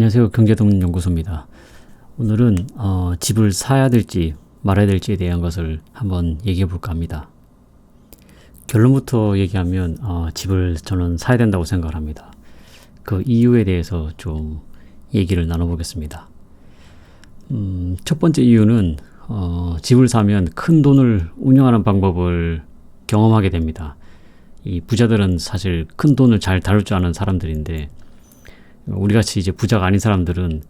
안녕하세요. 경제동연구소입니다. 오늘은 집을 사야 될지 말아야 될지에 대한 것을 한번 얘기해 볼까 합니다. 결론부터 얘기하면 집을 저는 사야 된다고 생각을 합니다. 그 이유에 대해서 좀 얘기를 나눠보겠습니다. 첫 번째 이유는 집을 사면 큰 돈을 운영하는 방법을 경험하게 됩니다. 이 부자들은 사실 큰 돈을 잘 다룰 줄 아는 사람들인데, 우리같이 이제 부자가 아닌 사람들은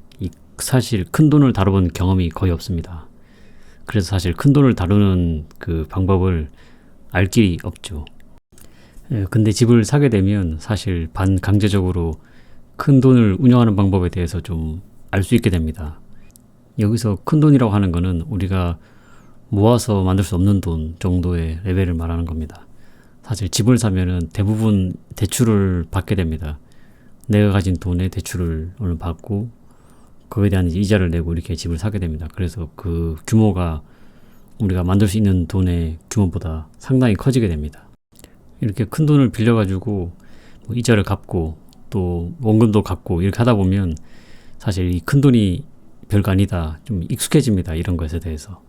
사실 큰 돈을 다뤄본 경험이 거의 없습니다. 그래서 사실 큰 돈을 다루는 그 방법을 알 길이 없죠. 근데 집을 사게 되면 사실 반강제적으로 큰 돈을 운영하는 방법에 대해서 좀 알 수 있게 됩니다. 여기서 큰 돈이라고 하는 거는 우리가 모아서 만들 수 없는 돈 정도의 레벨을 말하는 겁니다. 사실 집을 사면은 대부분 대출을 받게 됩니다. 내가 가진 돈의 대출을 오늘 받고 그거에 대한 이자를 내고 이렇게 집을 사게 됩니다. 그래서 그 규모가 우리가 만들 수 있는 돈의 규모보다 상당히 커지게 됩니다. 이렇게 큰 돈을 빌려가지고 이자를 갚고 또 원금도 갚고 이렇게 하다 보면 사실 이 큰 돈이 별거 아니다, 좀 익숙해집니다. 이런 것에 대해서.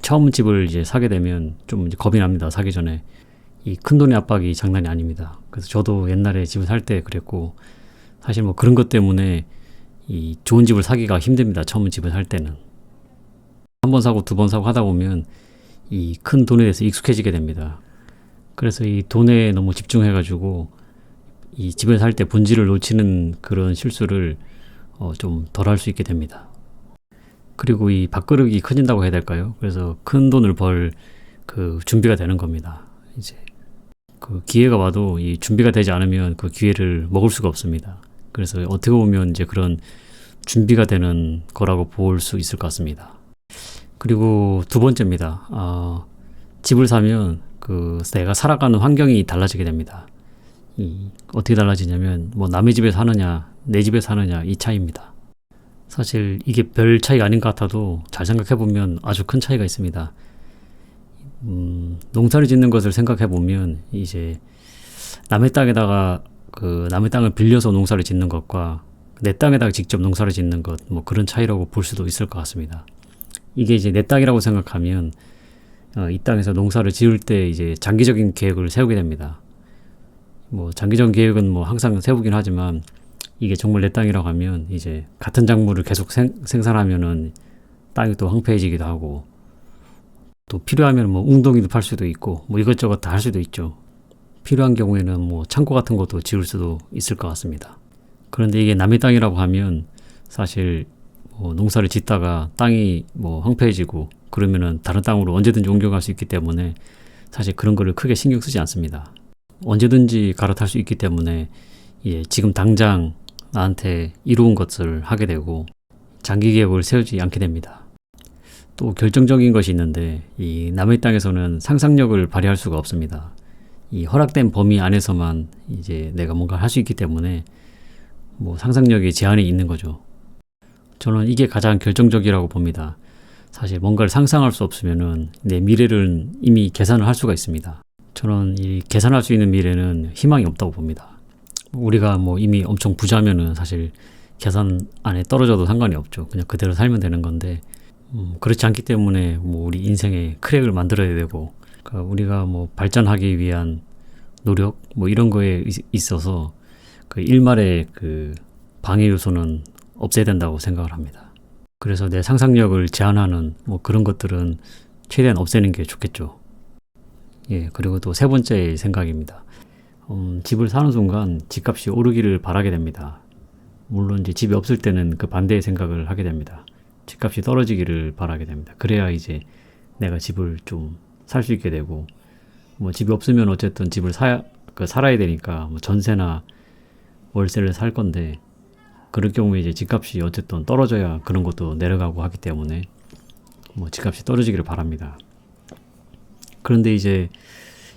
처음 집을 이제 사게 되면 좀 이제 겁이 납니다. 사기 전에. 이 큰 돈의 압박이 장난이 아닙니다. 그래서 저도 옛날에 집을 살 때 그랬고, 사실 뭐 그런 것 때문에 이 좋은 집을 사기가 힘듭니다. 처음 집을 살 때는. 한 번 사고 두 번 사고 하다 보면 이 큰 돈에 대해서 익숙해지게 됩니다. 그래서 이 돈에 너무 집중해가지고 이 집을 살 때 본질을 놓치는 그런 실수를 좀 덜 할 수 있게 됩니다. 그리고 이 밥그릇이 커진다고 해야 될까요? 그래서 큰 돈을 벌 그 준비가 되는 겁니다. 이제 그 기회가 와도 이 준비가 되지 않으면 그 기회를 먹을 수가 없습니다. 그래서 어떻게 보면 이제 그런 준비가 되는 거라고 볼 수 있을 것 같습니다. 그리고 두 번째입니다. 집을 사면 그 내가 살아가는 환경이 달라지게 됩니다. 어떻게 달라지냐면 뭐 남의 집에 사느냐 내 집에 사느냐 이 차이입니다. 사실 이게 별 차이가 아닌 것 같아도 잘 생각해 보면 아주 큰 차이가 있습니다. 농사를 짓는 것을 생각해 보면 이제 남의 땅에다가 그 남의 땅을 빌려서 농사를 짓는 것과 내 땅에다가 직접 농사를 짓는 것, 뭐 그런 차이라고 볼 수도 있을 것 같습니다. 이게 이제 내 땅이라고 생각하면 이 땅에서 농사를 지을 때 이제 장기적인 계획을 세우게 됩니다. 뭐 장기적인 계획은 뭐 항상 세우긴 하지만 이게 정말 내 땅이라고 하면 이제 같은 작물을 계속 생산하면은 땅이 또 황폐해지기도 하고, 또 필요하면 뭐 웅덩이도 팔 수도 있고 뭐 이것저것 다 할 수도 있죠. 필요한 경우에는 뭐 창고 같은 것도 지을 수도 있을 것 같습니다. 그런데 이게 남의 땅이라고 하면 사실 뭐 농사를 짓다가 땅이 뭐 황폐해지고 그러면은 다른 땅으로 언제든지 옮겨갈 수 있기 때문에 사실 그런 거를 크게 신경 쓰지 않습니다. 언제든지 갈아탈 수 있기 때문에 지금 당장 나한테 이로운 것을 하게 되고 장기 계획을 세우지 않게 됩니다. 또 결정적인 것이 있는데 이 남의 땅에서는 상상력을 발휘할 수가 없습니다. 이 허락된 범위 안에서만 이제 내가 뭔가 할 수 있기 때문에 뭐 상상력이 제한이 있는 거죠. 저는 이게 가장 결정적이라고 봅니다. 사실 뭔가를 상상할 수 없으면은 내 미래를 이미 계산을 할 수가 있습니다. 저는 이 계산할 수 있는 미래는 희망이 없다고 봅니다. 우리가 뭐 이미 엄청 부자면은 사실 계산 안에 떨어져도 상관이 없죠. 그냥 그대로 살면 되는 건데, 그렇지 않기 때문에 뭐 우리 인생에 크랙을 만들어야 되고, 그러니까 우리가 뭐 발전하기 위한 노력 뭐 이런 거에 있어서 그 일말의 그 방해 요소는 없애야 된다고 생각을 합니다. 그래서 내 상상력을 제한하는 뭐 그런 것들은 최대한 없애는 게 좋겠죠. 그리고 또 세 번째 생각입니다. 집을 사는 순간 집값이 오르기를 바라게 됩니다. 물론 이제 집이 없을 때는 그 반대의 생각을 하게 됩니다. 집값이 떨어지기를 바라게 됩니다. 그래야 이제 내가 집을 좀 살 수 있게 되고, 뭐 집이 없으면 어쨌든 집을 살아야 되니까 뭐 전세나 월세를 살 건데, 그럴 경우에 이제 집값이 어쨌든 떨어져야 그런 것도 내려가고 하기 때문에 뭐 집값이 떨어지기를 바랍니다. 그런데 이제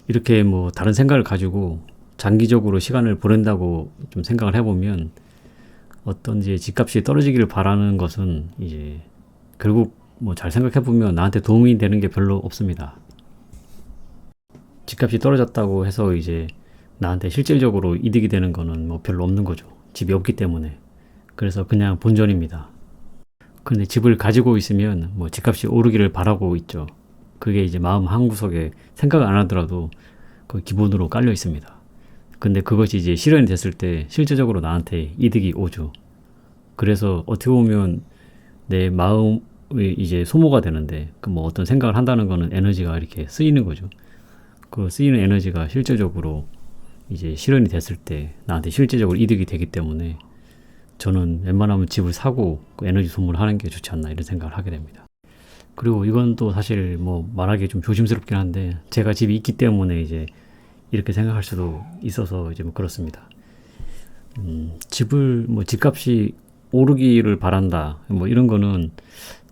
이렇게 뭐 다른 생각을 가지고 장기적으로 시간을 보낸다고 좀 생각을 해보면 어떤 이제 집값이 떨어지기를 바라는 것은 이제 결국 뭐 잘 생각해보면 나한테 도움이 되는 게 별로 없습니다. 집값이 떨어졌다고 해서 이제 나한테 실질적으로 이득이 되는 거는 뭐 별로 없는 거죠. 집이 없기 때문에. 그래서 그냥 본전입니다. 근데 집을 가지고 있으면 뭐 집값이 오르기를 바라고 있죠. 그게 이제 마음 한구석에 생각 안 하더라도 그 기본으로 깔려 있습니다. 근데 그것이 이제 실현이 됐을 때 실제적으로 나한테 이득이 오죠. 그래서 어떻게 보면 내 마음이 이제 소모가 되는데 그 뭐 어떤 생각을 한다는 거는 에너지가 이렇게 쓰이는 거죠. 그 쓰이는 에너지가 실제적으로 이제 실현이 됐을 때 나한테 실제적으로 이득이 되기 때문에 저는 웬만하면 집을 사고 그 에너지 소모를 하는 게 좋지 않나 이런 생각을 하게 됩니다. 그리고 이건 또 사실 뭐 말하기 좀 조심스럽긴 한데 제가 집이 있기 때문에 이제 이렇게 생각할 수도 있어서 이제 뭐 그렇습니다. 집을 뭐 집값이 오르기를 바란다 뭐 이런 거는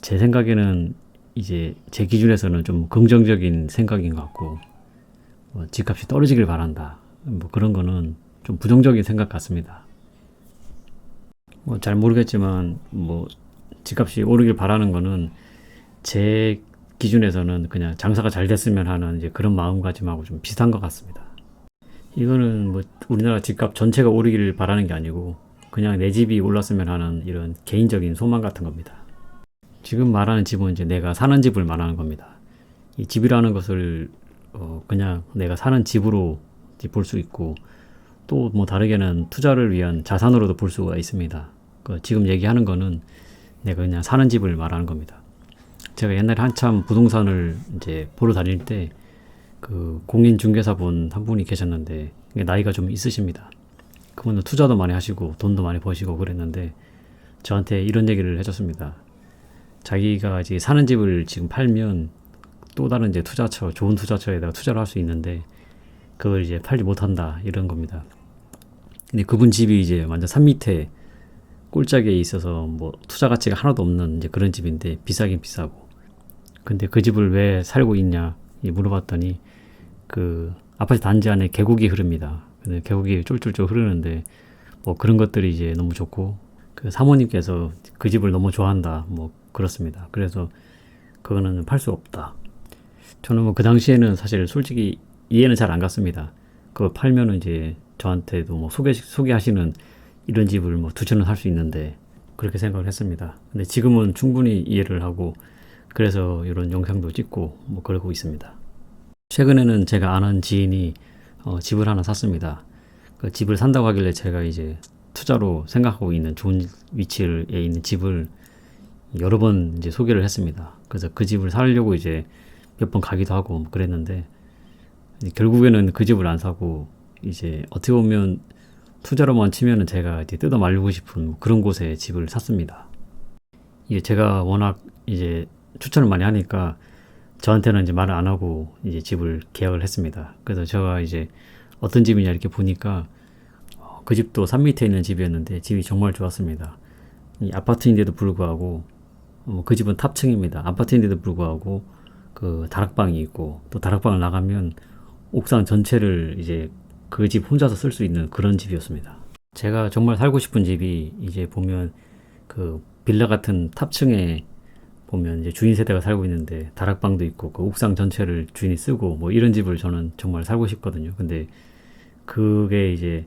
제 생각에는 이제 제 기준에서는 좀 긍정적인 생각인 것 같고 뭐 집값이 떨어지길 바란다 뭐 그런 거는 좀 부정적인 생각 같습니다. 뭐 잘 모르겠지만 뭐 집값이 오르길 바라는 거는 제 기준에서는 그냥 장사가 잘 됐으면 하는 이제 그런 마음가짐하고 좀 비슷한 것 같습니다. 이거는 뭐 우리나라 집값 전체가 오르기를 바라는 게 아니고 그냥 내 집이 올랐으면 하는 이런 개인적인 소망 같은 겁니다. 지금 말하는 집은 이제 내가 사는 집을 말하는 겁니다. 이 집이라는 것을 그냥 내가 사는 집으로 볼 수 있고 또 뭐 다르게는 투자를 위한 자산으로도 볼 수가 있습니다. 지금 얘기하는 거는 내가 그냥 사는 집을 말하는 겁니다. 제가 옛날에 한참 부동산을 이제 보러 다닐 때 그 공인중개사분 한 분이 계셨는데 나이가 좀 있으십니다. 그분은 투자도 많이 하시고 돈도 많이 버시고 그랬는데 저한테 이런 얘기를 해줬습니다. 자기가 이제 사는 집을 지금 팔면 또 다른 이제 투자처, 좋은 투자처에다가 투자를 할 수 있는데 그걸 이제 팔지 못한다 이런 겁니다. 근데 그분 집이 이제 완전 산 밑에 꼴짝에 있어서 뭐 투자 가치가 하나도 없는 이제 그런 집인데 비싸긴 비싸고. 근데 그 집을 왜 살고 있냐 물어봤더니 그 아파트 단지 안에 계곡이 흐릅니다. 근데 계곡이 쫄쫄쫄 흐르는데 뭐 그런 것들이 이제 너무 좋고 그 사모님께서 그 집을 너무 좋아한다 뭐 그렇습니다. 그래서 그거는 팔 수 없다. 저는 뭐 그 당시에는 사실 솔직히 이해는 잘 안 갔습니다. 그거 팔면은 이제 저한테도 뭐 소개하시는 이런 집을 뭐 두 채는 할 수 있는데 그렇게 생각을 했습니다. 근데 지금은 충분히 이해를 하고 그래서 이런 영상도 찍고 뭐 그러고 있습니다. 최근에는 제가 아는 지인이 집을 하나 샀습니다. 그 집을 산다고 하길래 제가 이제 투자로 생각하고 있는 좋은 위치에 있는 집을 여러 번 이제 소개를 했습니다. 그래서 그 집을 사려고 이제 몇 번 가기도 하고 뭐 그랬는데 결국에는 그 집을 안 사고 이제 어떻게 보면 투자로만 치면은 제가 이제 뜯어 말리고 싶은 그런 곳에 집을 샀습니다. 이게 제가 워낙 이제 추천을 많이 하니까 저한테는 이제 말을 안 하고 이제 집을 계약을 했습니다. 그래서 제가 이제 어떤 집이냐 이렇게 보니까 그 집도 산 밑에 있는 집이었는데 집이 정말 좋았습니다. 이 아파트인데도 불구하고 그 집은 탑층입니다. 아파트인데도 불구하고 그 다락방이 있고 또 다락방을 나가면 옥상 전체를 이제 그 집 혼자서 쓸 수 있는 그런 집이었습니다. 제가 정말 살고 싶은 집이 이제 보면 그 빌라 같은 탑층에 보면 이제 주인 세대가 살고 있는데 다락방도 있고 그 옥상 전체를 주인이 쓰고 뭐 이런 집을 저는 정말 살고 싶거든요. 근데 그게 이제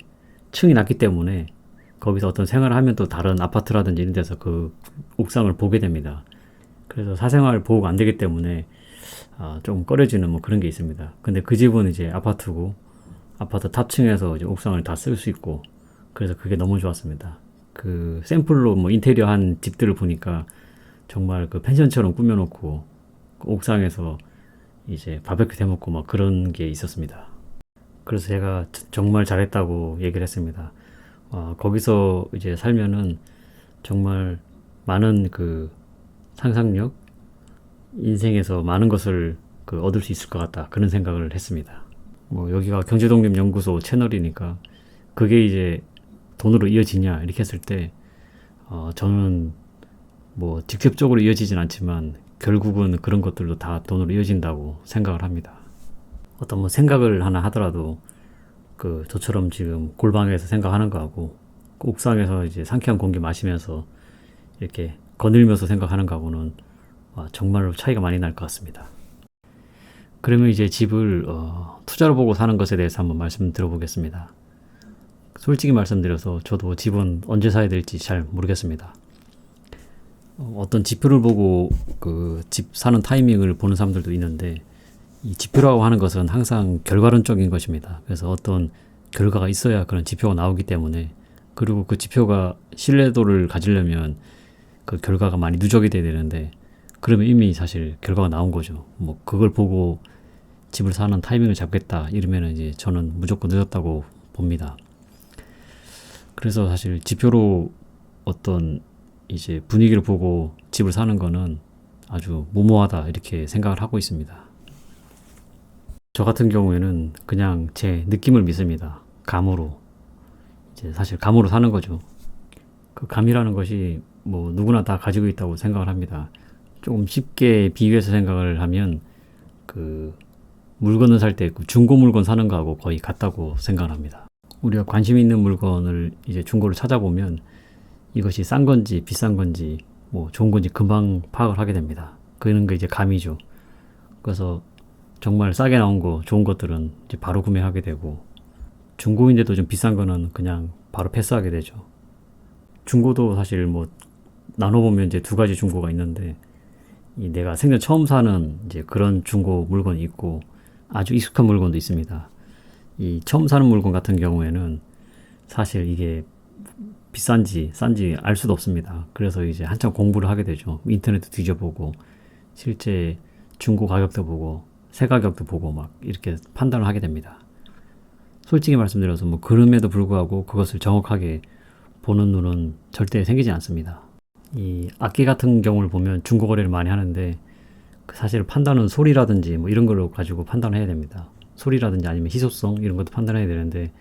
층이 낮기 때문에 거기서 어떤 생활을 하면 또 다른 아파트라든지 이런 데서 그 옥상을 보게 됩니다. 그래서 사생활 보호가 안 되기 때문에 조금 꺼려지는 뭐 그런 게 있습니다. 근데 그 집은 이제 아파트고 아파트 탑층에서 이제 옥상을 다 쓸 수 있고 그래서 그게 너무 좋았습니다. 그 샘플로 뭐 인테리어 한 집들을 보니까 정말 그 펜션처럼 꾸며놓고 그 옥상에서 이제 바베큐 해먹고 막 그런 게 있었습니다. 그래서 제가 정말 잘했다고 얘기를 했습니다. 거기서 이제 살면은 정말 많은 그 상상력, 인생에서 많은 것을 그 얻을 수 있을 것 같다 그런 생각을 했습니다. 뭐 여기가 경제독립연구소 채널이니까 그게 이제 돈으로 이어지냐 이렇게 했을 때 저는 뭐 직접적으로 이어지진 않지만 결국은 그런 것들도 다 돈으로 이어진다고 생각을 합니다. 어떤 뭐 생각을 하나 하더라도 그 저처럼 지금 골방에서 생각하는 거하고 그 옥상에서 이제 상쾌한 공기 마시면서 이렇게 거닐면서 생각하는 거하고는 정말로 차이가 많이 날 것 같습니다. 그러면 이제 집을 투자로 보고 사는 것에 대해서 한번 말씀 들어보겠습니다. 솔직히 말씀드려서 저도 집은 언제 사야 될지 잘 모르겠습니다. 어떤 지표를 보고 그 집 사는 타이밍을 보는 사람들도 있는데, 이 지표라고 하는 것은 항상 결과론적인 것입니다. 그래서 어떤 결과가 있어야 그런 지표가 나오기 때문에, 그리고 그 지표가 신뢰도를 가지려면 그 결과가 많이 누적이 돼야 되는데, 그러면 이미 사실 결과가 나온 거죠. 뭐 그걸 보고 집을 사는 타이밍을 잡겠다 이러면 이제 저는 무조건 늦었다고 봅니다. 그래서 사실 지표로 어떤 이제 분위기를 보고 집을 사는 거는 아주 무모하다 이렇게 생각을 하고 있습니다. 저 같은 경우에는 그냥 제 느낌을 믿습니다. 감으로. 이제 사실 감으로 사는 거죠. 그 감이라는 것이 뭐 누구나 다 가지고 있다고 생각을 합니다. 조금 쉽게 비유해서 생각을 하면 그 물건을 살 때 중고 물건 사는 거하고 거의 같다고 생각을 합니다. 우리가 관심 있는 물건을 이제 중고를 찾아보면 이것이 싼 건지 비싼 건지 뭐 좋은 건지 금방 파악을 하게 됩니다. 그런 게 이제 감이죠. 그래서 정말 싸게 나온 거 좋은 것들은 이제 바로 구매하게 되고, 중고인데도 좀 비싼 거는 그냥 바로 패스하게 되죠. 중고도 사실 뭐 나눠보면 이제 두 가지 중고가 있는데, 이 내가 생전 처음 사는 이제 그런 중고 물건이 있고 아주 익숙한 물건도 있습니다. 이 처음 사는 물건 같은 경우에는 사실 이게 비싼지 싼지 알 수도 없습니다. 그래서 이제 한참 공부를 하게 되죠. 인터넷도 뒤져보고 실제 중고 가격도 보고 새 가격도 보고 막 이렇게 판단을 하게 됩니다. 솔직히 말씀드려서 뭐 그럼에도 불구하고 그것을 정확하게 보는 눈은 절대 생기지 않습니다. 이 악기 같은 경우를 보면 중고 거래를 많이 하는데, 사실 판단은 소리라든지 뭐 이런 걸로 가지고 판단해야 됩니다. 소리라든지 아니면 희소성 이런 것도 판단해야 되는데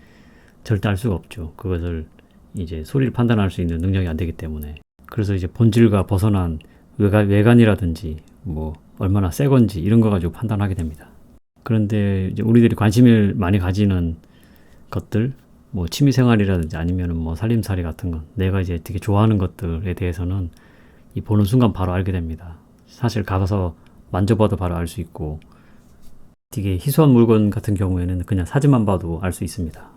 절대 알 수가 없죠. 그것을 이제 소리를 판단할 수 있는 능력이 안 되기 때문에. 그래서 이제 본질과 벗어난 외관이라든지 뭐 얼마나 새 건지 이런 거 가지고 판단하게 됩니다. 그런데 이제 우리들이 관심을 많이 가지는 것들, 뭐 취미생활이라든지 아니면은 뭐 살림살이 같은 건, 내가 이제 되게 좋아하는 것들에 대해서는 이 보는 순간 바로 알게 됩니다. 사실 가서 만져봐도 바로 알 수 있고, 되게 희소한 물건 같은 경우에는 그냥 사진만 봐도 알 수 있습니다.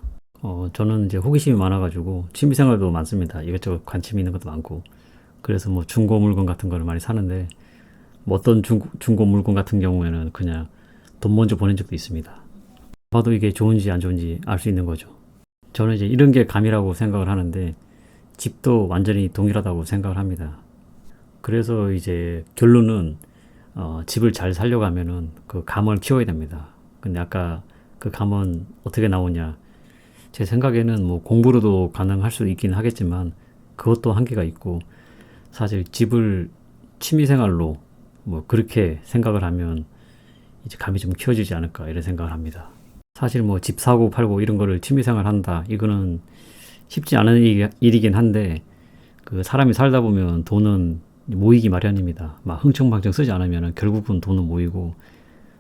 저는 이제 호기심이 많아가지고 취미생활도 많습니다. 이것저것 관심 있는 것도 많고, 그래서 뭐 중고 물건 같은 거를 많이 사는데, 뭐 어떤 중고 물건 같은 경우에는 그냥 돈 먼저 보낸 적도 있습니다. 봐도 이게 좋은지 안 좋은지 알 수 있는 거죠. 저는 이제 이런 게 감이라고 생각을 하는데, 집도 완전히 동일하다고 생각을 합니다. 그래서 이제 결론은 집을 잘 살려고 하면은 그 감을 키워야 됩니다. 근데 아까 그 감은 어떻게 나오냐? 제 생각에는 뭐 공부로도 가능할 수 있긴 하겠지만 그것도 한계가 있고, 사실 집을 취미생활로 뭐 그렇게 생각을 하면 이제 감이 좀 키워지지 않을까 이런 생각을 합니다. 사실 뭐 집 사고 팔고 이런 거를 취미생활 한다, 이거는 쉽지 않은 일이긴 한데, 그 사람이 살다 보면 돈은 모이기 마련입니다. 막 흥청망청 쓰지 않으면 결국은 돈은 모이고,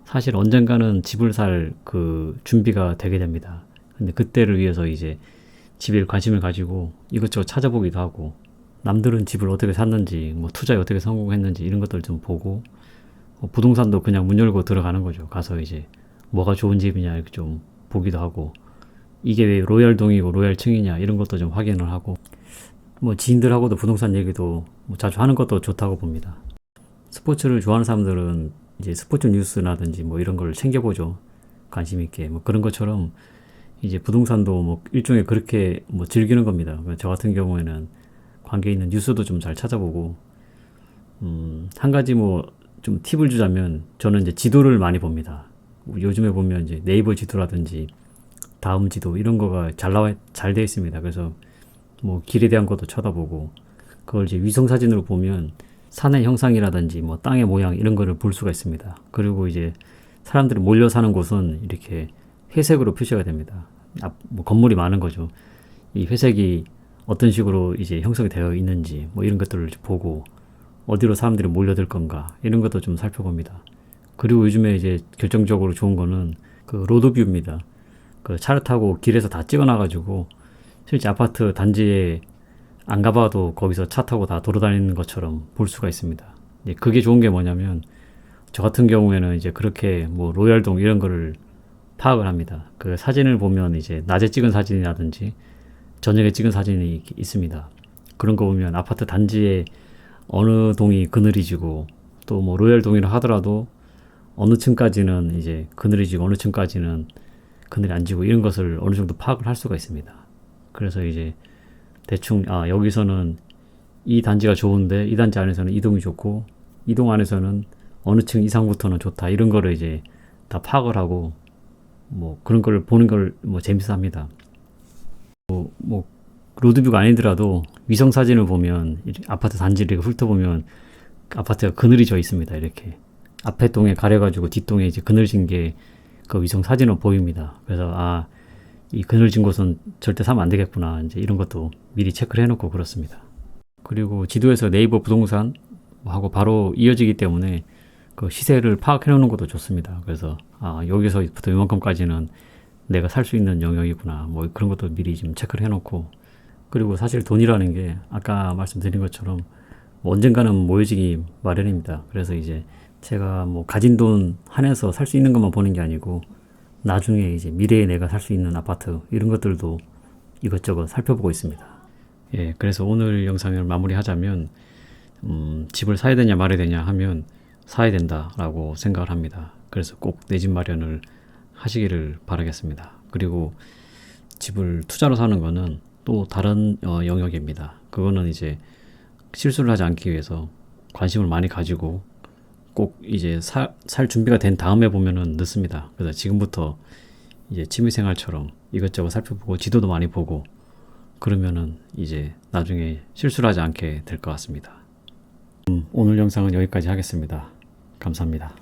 사실 언젠가는 집을 살 그 준비가 되게 됩니다. 근데 그때를 위해서 이제 집에 관심을 가지고 이것저것 찾아보기도 하고, 남들은 집을 어떻게 샀는지, 뭐 투자에 어떻게 성공했는지 이런 것들 좀 보고, 부동산도 그냥 문 열고 들어가는 거죠. 가서 이제 뭐가 좋은 집이냐 이렇게 좀 보기도 하고, 이게 왜 로얄동이고 로얄층이냐 이런 것도 좀 확인을 하고, 뭐 지인들하고도 부동산 얘기도 뭐 자주 하는 것도 좋다고 봅니다. 스포츠를 좋아하는 사람들은 이제 스포츠 뉴스라든지 뭐 이런 걸 챙겨보죠. 관심 있게. 뭐 그런 것처럼 이제 부동산도 뭐 일종의 그렇게 뭐 즐기는 겁니다. 저 같은 경우에는 관계 있는 뉴스도 좀 잘 찾아보고, 한 가지 뭐 좀 팁을 주자면, 저는 이제 지도를 많이 봅니다. 요즘에 보면 이제 네이버 지도라든지 다음 지도 이런 거가 잘 되어 있습니다. 그래서 뭐 길에 대한 것도 쳐다보고, 그걸 이제 위성 사진으로 보면 산의 형상이라든지 뭐 땅의 모양 이런 거를 볼 수가 있습니다. 그리고 이제 사람들이 몰려 사는 곳은 이렇게 회색으로 표시가 됩니다. 뭐 건물이 많은 거죠. 이 회색이 어떤 식으로 이제 형성이 되어 있는지 뭐 이런 것들을 보고, 어디로 사람들이 몰려들 건가 이런 것도 좀 살펴봅니다. 그리고 요즘에 이제 결정적으로 좋은 거는 그 로드뷰입니다. 그 차를 타고 길에서 다 찍어놔가지고 실제 아파트 단지에 안 가봐도 거기서 차 타고 다 돌아다니는 것처럼 볼 수가 있습니다. 그게 좋은 게 뭐냐면, 저 같은 경우에는 이제 그렇게 뭐 로얄동 이런 거를 파악을 합니다. 그 사진을 보면 이제 낮에 찍은 사진이라든지 저녁에 찍은 사진이 있습니다. 그런 거 보면 아파트 단지에 어느 동이 그늘이지고 또 뭐 로얄 동이라 하더라도 어느 층까지는 이제 그늘이 지고 어느 층까지는 그늘이 안 지고 이런 것을 어느 정도 파악을 할 수가 있습니다. 그래서 이제 대충 여기서는 이 단지가 좋은데 이 단지 안에서는 이 동이 좋고 이 동 안에서는 어느 층 이상부터는 좋다 이런 거를 이제 다 파악을 하고 뭐 그런 걸 보는 걸 뭐 재밌어 합니다. 뭐 로드뷰가 아니더라도 위성 사진을 보면 아파트 단지를 훑어보면 아파트가 그늘이 져 있습니다. 이렇게 앞에 동에 가려가지고 뒷동에 이제 그늘진 게 그 위성 사진으로 보입니다. 그래서 이 그늘진 곳은 절대 사면 안 되겠구나 이제 이런 것도 미리 체크를 해놓고 그렇습니다. 그리고 지도에서 네이버 부동산 하고 바로 이어지기 때문에 그 시세를 파악해 놓는 것도 좋습니다. 그래서 여기서부터 이만큼까지는 내가 살 수 있는 영역이구나 뭐 그런 것도 미리 좀 체크를 해놓고, 그리고 사실 돈이라는 게 아까 말씀드린 것처럼 뭐 언젠가는 모여지기 마련입니다. 그래서 이제 제가 뭐 가진 돈 한해서 살 수 있는 것만 보는 게 아니고 나중에 이제 미래에 내가 살 수 있는 아파트 이런 것들도 이것저것 살펴보고 있습니다. 예, 그래서 오늘 영상을 마무리하자면 집을 사야 되냐 말아야 되냐 하면 사야 된다라고 생각을 합니다. 그래서 꼭 내 집 마련을 하시기를 바라겠습니다. 그리고 집을 투자로 사는 거는 또 다른 영역입니다. 그거는 이제 실수를 하지 않기 위해서 관심을 많이 가지고 꼭 이제 살 준비가 된 다음에 보면은 늦습니다. 그래서 지금부터 이제 취미생활처럼 이것저것 살펴보고 지도도 많이 보고 그러면은 이제 나중에 실수를 하지 않게 될 것 같습니다. 오늘 영상은 여기까지 하겠습니다. 감사합니다.